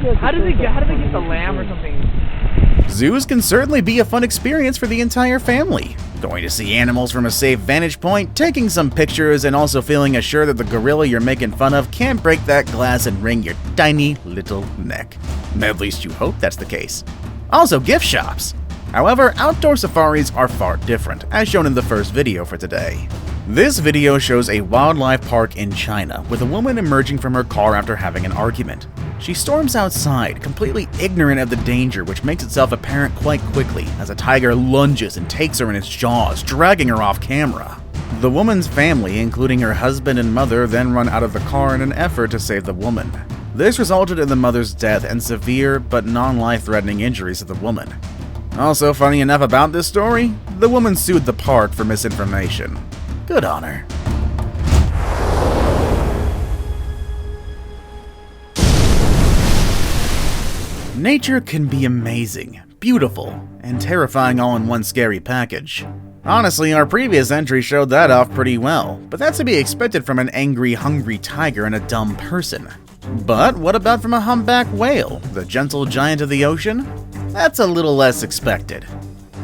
How did they get the lamb or something? Zoos can certainly be a fun experience for the entire family. Going to see animals from a safe vantage point, taking some pictures, and also feeling assured that the gorilla you're making fun of can't break that glass and wring your tiny little neck. At least you hope that's the case. Also, gift shops. However, outdoor safaris are far different, as shown in the first video for today. This video shows a wildlife park in China, with a woman emerging from her car after having an argument. She storms outside, completely ignorant of the danger, which makes itself apparent quite quickly as a tiger lunges and takes her in its jaws, dragging her off camera. The woman's family, including her husband and mother, then run out of the car in an effort to save the woman. This resulted in the mother's death and severe but non-life-threatening injuries to the woman. Also, funny enough about this story, the woman sued the park for misinformation. Good on her. Nature can be amazing, beautiful, and terrifying all in one scary package. Honestly, our previous entry showed that off pretty well, but that's to be expected from an angry, hungry tiger and a dumb person. But what about from a humpback whale, the gentle giant of the ocean? That's a little less expected.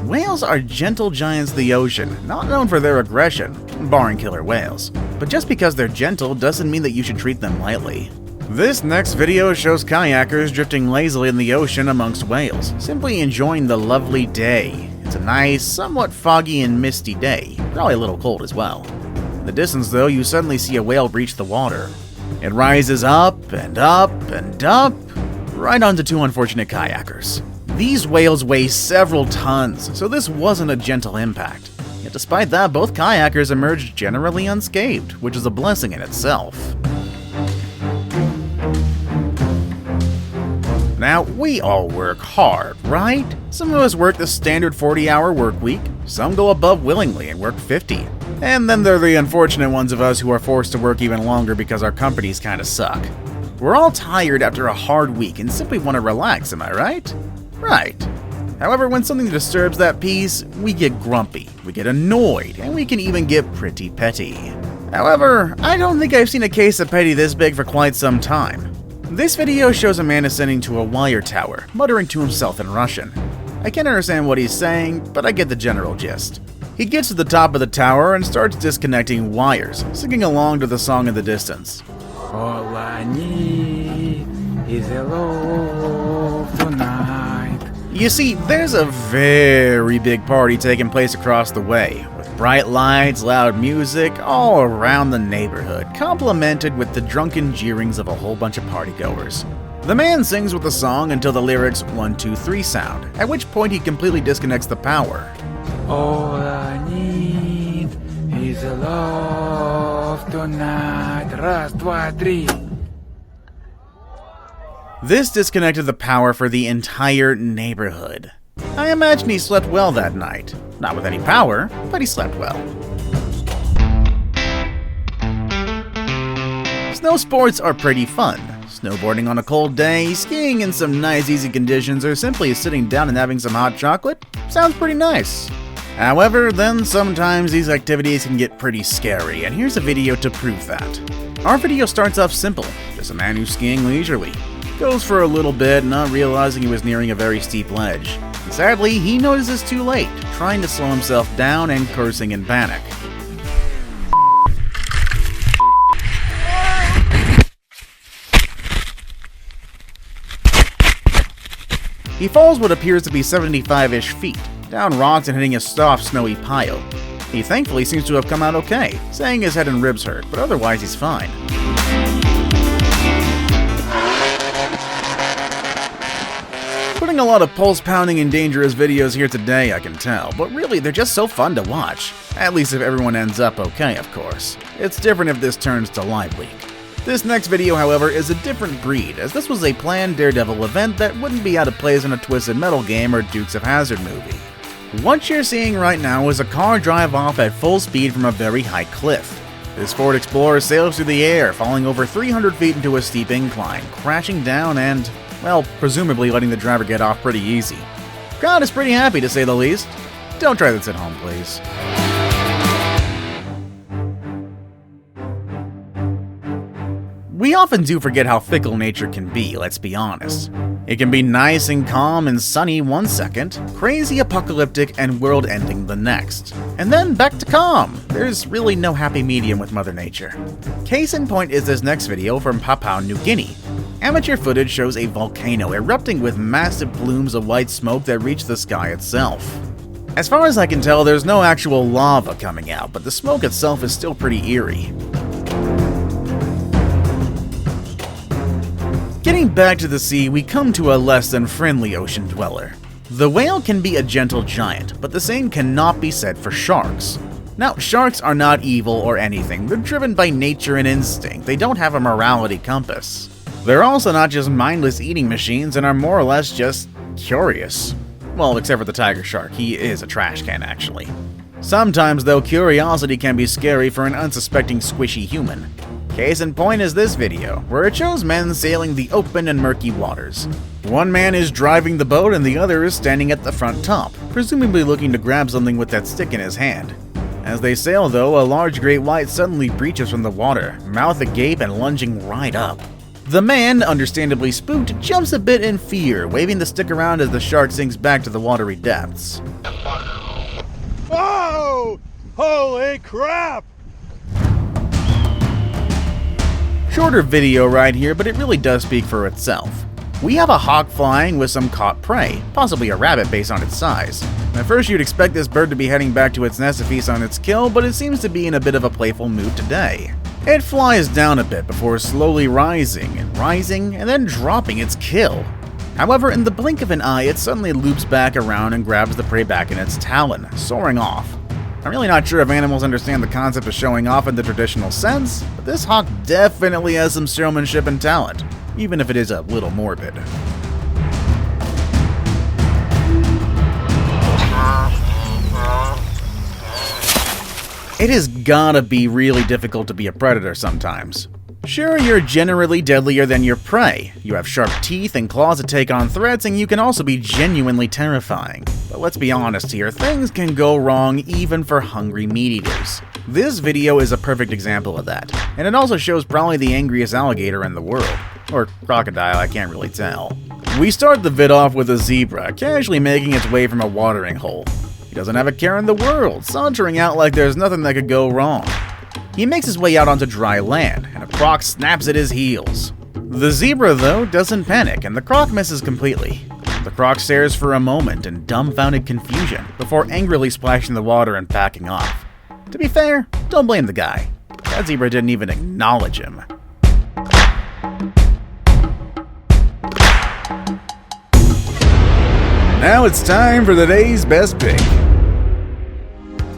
Whales are gentle giants of the ocean, not known for their aggression, barring killer whales. But just because they're gentle doesn't mean that you should treat them lightly. This next video shows kayakers drifting lazily in the ocean amongst whales, simply enjoying the lovely day. It's a nice, somewhat foggy and misty day, probably a little cold as well. In the distance though, you suddenly see a whale breach the water. It rises up and up and up, right onto two unfortunate kayakers. These whales weigh several tons, so this wasn't a gentle impact. Yet despite that, both kayakers emerged generally unscathed, which is a blessing in itself. Now, we all work hard, right? Some of us work the standard 40-hour work week, some go above willingly and work 50. And then there are the unfortunate ones of us who are forced to work even longer because our companies kinda suck. We're all tired after a hard week and simply want to relax, am I right? Right. However, when something disturbs that peace, we get grumpy, we get annoyed, and we can even get pretty petty. However, I don't think I've seen a case of petty this big for quite some time. This video shows a man ascending to a wire tower, muttering to himself in Russian. I can't understand what he's saying, but I get the general gist. He gets to the top of the tower and starts disconnecting wires, singing along to the song in the distance. All I need is a love tonight. You see, there's a very big party taking place across the way, with bright lights, loud music, all around the neighborhood, complemented with the drunken jeerings of a whole bunch of partygoers. The man sings with the song until the lyrics 1, 2, 3 sound, at which point he completely disconnects the power. All I need is a love tonight. Раз, два, три. This disconnected the power for the entire neighborhood. I imagine he slept well that night. Not with any power, but he slept well. Snow sports are pretty fun. Snowboarding on a cold day, skiing in some nice easy conditions, or simply sitting down and having some hot chocolate sounds pretty nice. However, then sometimes these activities can get pretty scary, and here's a video to prove that. Our video starts off simple, just a man who's skiing leisurely. Goes for a little bit, not realizing he was nearing a very steep ledge. And sadly, he notices too late, trying to slow himself down and cursing in panic. He falls what appears to be 75-ish feet, down rocks and hitting a soft, snowy pile. He thankfully seems to have come out okay, saying his head and ribs hurt, but otherwise he's fine. Putting a lot of pulse-pounding and dangerous videos here today, I can tell, but really they're just so fun to watch. At least if everyone ends up okay, of course. It's different if this turns to Live Leak. This next video, however, is a different breed, as this was a planned Daredevil event that wouldn't be out of place in a Twisted Metal game or Dukes of Hazzard movie. What you're seeing right now is a car drive off at full speed from a very high cliff. This Ford Explorer sails through the air, falling over 300 feet into a steep incline, crashing down and, well, presumably letting the driver get off pretty easy. Crowd is pretty happy to say the least. Don't try this at home, please. We often do forget how fickle nature can be, let's be honest. It can be nice and calm and sunny one second, crazy apocalyptic and world-ending the next. And then back to calm. There's really no happy medium with Mother Nature. Case in point is this next video from Papua New Guinea. Amateur footage shows a volcano erupting with massive plumes of white smoke that reach the sky itself. As far as I can tell, there's no actual lava coming out, but the smoke itself is still pretty eerie. Getting back to the sea, we come to a less than friendly ocean dweller. The whale can be a gentle giant, but the same cannot be said for sharks. Now, sharks are not evil or anything, they're driven by nature and instinct, they don't have a morality compass. They're also not just mindless eating machines and are more or less just curious. Well, except for the tiger shark, he is a trash can actually. Sometimes though, curiosity can be scary for an unsuspecting squishy human. Case in point is this video, where it shows men sailing the open and murky waters. One man is driving the boat and the other is standing at the front top, presumably looking to grab something with that stick in his hand. As they sail though, a large great white suddenly breaches from the water, mouth agape and lunging right up. The man, understandably spooked, jumps a bit in fear, waving the stick around as the shark sinks back to the watery depths. Whoa! Holy crap! Shorter video right here, but it really does speak for itself. We have a hawk flying with some caught prey, possibly a rabbit based on its size. At first you'd expect this bird to be heading back to its nest to feast on its kill, but it seems to be in a bit of a playful mood today. It flies down a bit before slowly rising, and then dropping its kill. However, in the blink of an eye, it suddenly loops back around and grabs the prey back in its talon, soaring off. I'm really not sure if animals understand the concept of showing off in the traditional sense, but this hawk definitely has some showmanship and talent, even if it is a little morbid. It has gotta be really difficult to be a predator sometimes. Sure, you're generally deadlier than your prey. You have sharp teeth and claws to take on threats, and you can also be genuinely terrifying. But let's be honest here, things can go wrong even for hungry meat eaters. This video is a perfect example of that, and it also shows probably the angriest alligator in the world. Or crocodile, I can't really tell. We start the vid off with a zebra, casually making its way from a watering hole. He doesn't have a care in the world, sauntering out like there's nothing that could go wrong. He makes his way out onto dry land, and a croc snaps at his heels. The zebra, though, doesn't panic, and the croc misses completely. The croc stares for a moment in dumbfounded confusion, before angrily splashing the water and backing off. To be fair, don't blame the guy. That zebra didn't even acknowledge him. Now it's time for today's best pick.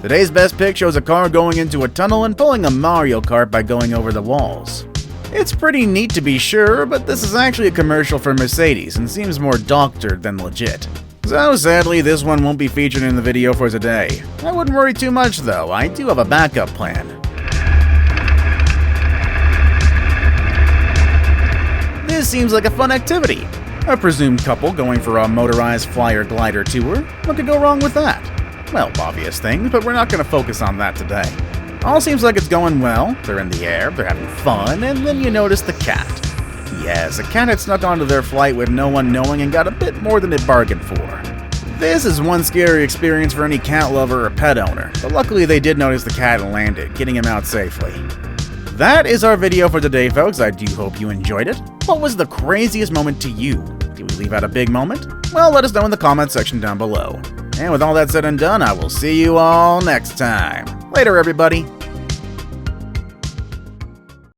Today's best pick shows a car going into a tunnel and pulling a Mario Kart by going over the walls. It's pretty neat to be sure, but this is actually a commercial for Mercedes and seems more doctored than legit. So sadly, this one won't be featured in the video for today. I wouldn't worry too much though, I do have a backup plan. This seems like a fun activity. A presumed couple going for a motorized flyer glider tour. What could go wrong with that? Well, obvious things, but we're not going to focus on that today. All seems like it's going well. They're in the air, they're having fun, and then you notice the cat. Yes, a cat had snuck onto their flight with no one knowing and got a bit more than it bargained for. This is one scary experience for any cat lover or pet owner, but luckily they did notice the cat and landed, getting him out safely. That is our video for today, folks. I do hope you enjoyed it. What was the craziest moment to you? Did we leave out a big moment? Well, let us know in the comments section down below. And with all that said and done, I will see you all next time. Later, everybody.